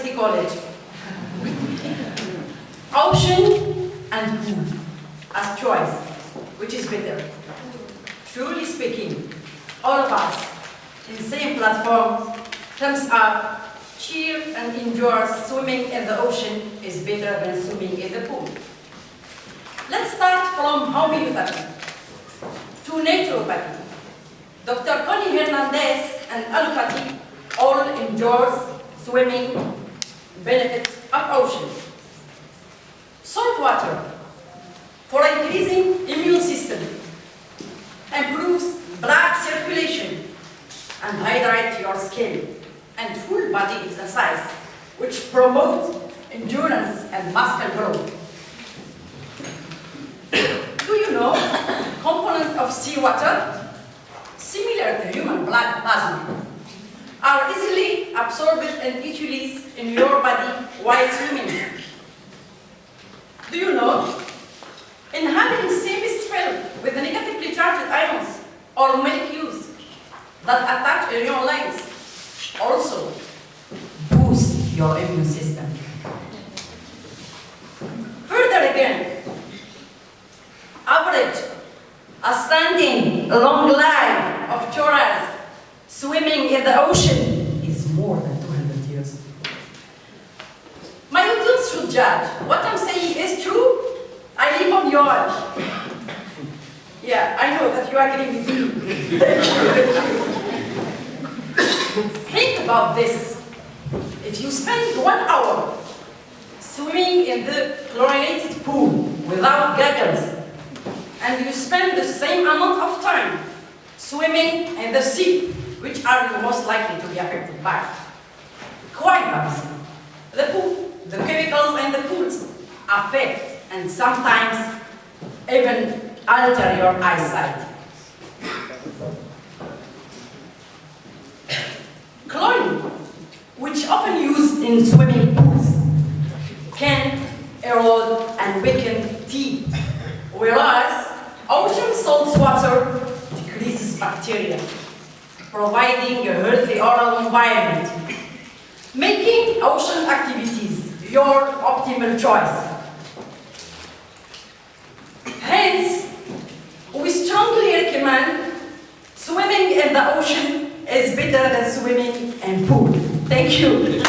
University College. Ocean and pool as choice, which is better? Truly speaking, all of us in the same platform, thumbs up, cheer and enjoy swimming in the ocean is better than swimming in the pool. Let's start from homeopathy to naturopathy. Dr. Connie Hernandez and allopathy all endorse swimming benefits of ocean. Salt water for increasing immune system, improves blood circulation, and hydrate your skin, and full body exercise, which promotes endurance and muscle growth. Do you know components of seawater, similar to human blood plasma, are easily absorbed and utilized in your body while swimming? Do you know, in having seaweed filled with negatively charged ions or molecules that attach in your lungs also boost your immune system. Further again, average a standing long line of tourists swimming in the ocean is more than 200 years. My audience should judge. What I'm saying is true. I leave on yours. Yeah, I know that you agree with me. Think about this. If you spend 1 hour swimming in the chlorinated pool without goggles, and you spend the same amount of time swimming in the sea, which are you most likely to be affected by? Quite obviously. The pool, the chemicals in the pools affect and sometimes even alter your eyesight. Chlorine, which often used in swimming pools, can erode and weaken teeth, whereas ocean salt water decreases bacteria, providing a healthy oral environment, making ocean activities your optimal choice. Hence, we strongly recommend swimming in the ocean is better than swimming in pool. Thank you.